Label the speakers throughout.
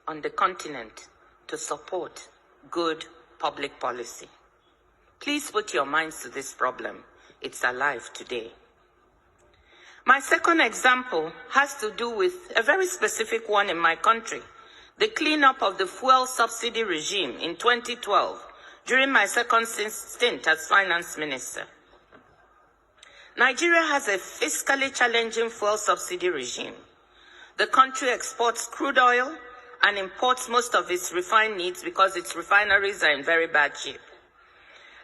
Speaker 1: on the continent to support good public policy. Please put your minds to this problem. It's alive today. My second example has to do with a very specific one in my country, the cleanup of the fuel subsidy regime in 2012 during my second stint as finance minister. Nigeria has a fiscally challenging fuel subsidy regime. The country exports crude oil and imports most of its refined needs because its refineries are in very bad shape,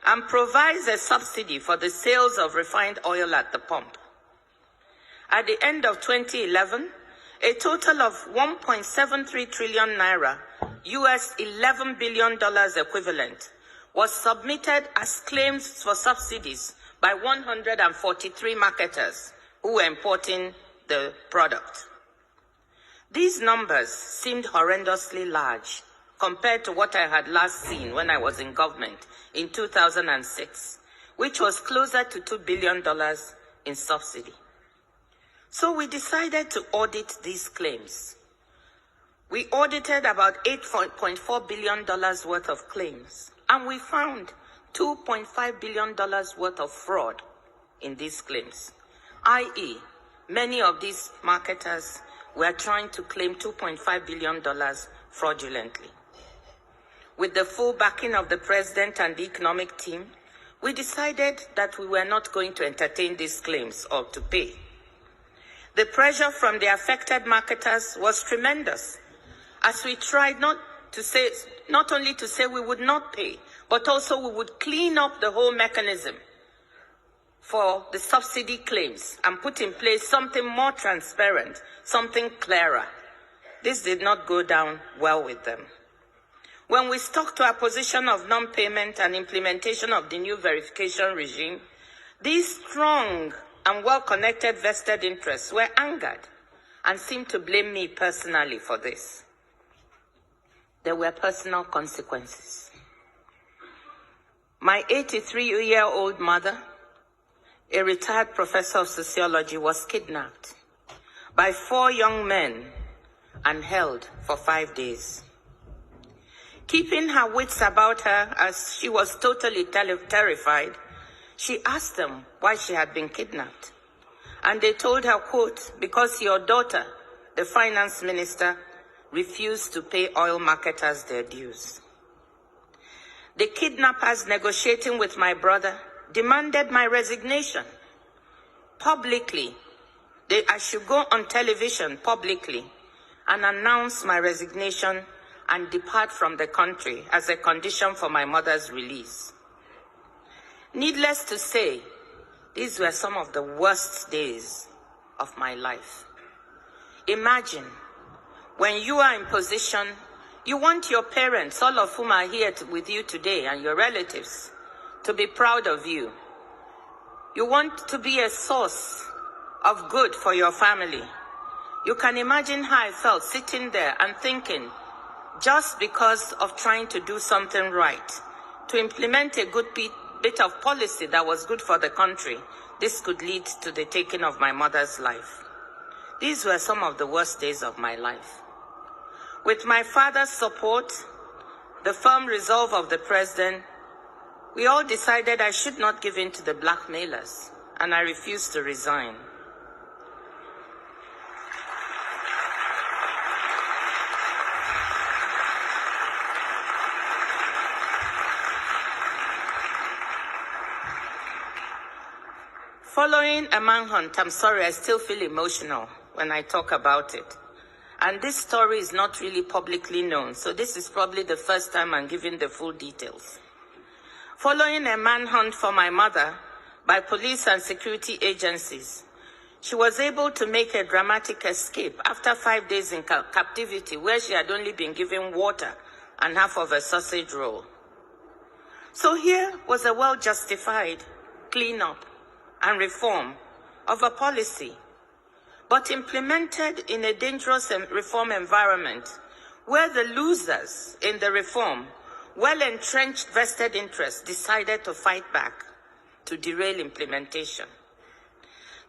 Speaker 1: and provides a subsidy for the sales of refined oil at the pump. At the end of 2011, a total of 1.73 trillion naira, US $11 billion equivalent, was submitted as claims for subsidies by 143 marketers who were importing the product. These numbers seemed horrendously large compared to what I had last seen when I was in government in 2006, which was closer to $2 billion in subsidy. So we decided to audit these claims. We audited about $8.4 billion worth of claims, and we found $2.5 billion worth of fraud in these claims, i.e., many of these marketers were trying to claim $2.5 billion fraudulently. With the full backing of the president and the economic team, we decided that we were not going to entertain these claims or to pay. The pressure from the affected marketers was tremendous, as we tried not only to say we would not pay, but also we would clean up the whole mechanism for the subsidy claims and put in place something more transparent, something clearer. This did not go down well with them. When we stuck to our position of non-payment and implementation of the new verification regime, these strong and well-connected vested interests were angered and seemed to blame me personally for this. There were personal consequences. My 83-year-old mother, a retired professor of sociology, was kidnapped by 4 young men and held for 5 days. Keeping her wits about her as she was totally terrified, she asked them why she had been kidnapped. And they told her, quote, "Because your daughter, the finance minister, refused to pay oil marketers their dues." The kidnappers, negotiating with my brother, demanded my resignation publicly. I should go on television publicly and announce my resignation and depart from the country as a condition for my mother's release. Needless to say, these were some of the worst days of my life. Imagine, when you are in position, you want your parents, all of whom are here with you today, and your relatives, to be proud of you. You want to be a source of good for your family. You can imagine how I felt sitting there and thinking, just because of trying to do something right, to implement a good bit of policy that was good for the country, this could lead to the taking of my mother's life. These were some of the worst days of my life. With my father's support, the firm resolve of the president, we all decided I should not give in to the blackmailers, and I refused to resign. Following a manhunt, I'm sorry, I still feel emotional when I talk about it. And this story is not really publicly known, so this is probably the first time I'm giving the full details. Following a manhunt for my mother by police and security agencies, she was able to make a dramatic escape after 5 days in captivity, where she had only been given water and half of a sausage roll. So here was a well-justified cleanup and reform of a policy, but implemented in a dangerous reform environment where the losers in the reform, well-entrenched vested interests, decided to fight back to derail implementation.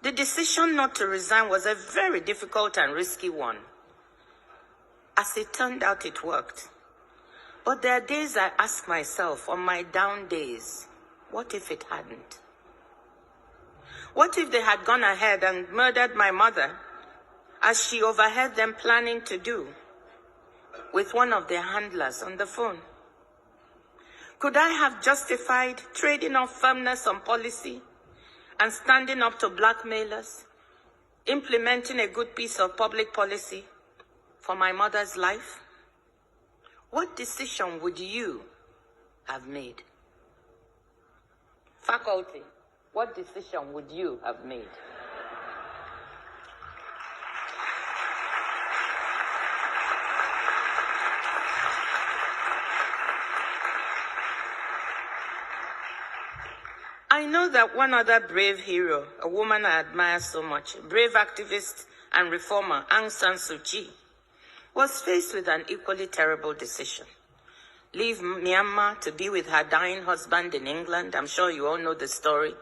Speaker 1: The decision not to resign was a very difficult and risky one. As it turned out, it worked. But there are days I ask myself, on my down days, what if it hadn't? What if they had gone ahead and murdered my mother, as she overheard them planning to do, with one of their handlers on the phone? Could I have justified trading off firmness on policy and standing up to blackmailers, implementing a good piece of public policy for my mother's life? What decision would you have made? Faculty, what decision would you have made? I know that one other brave hero, a woman I admire so much, brave activist and reformer Aung San Suu Kyi, was faced with an equally terrible decision. Leave Myanmar to be with her dying husband in England. I'm sure you all know the story.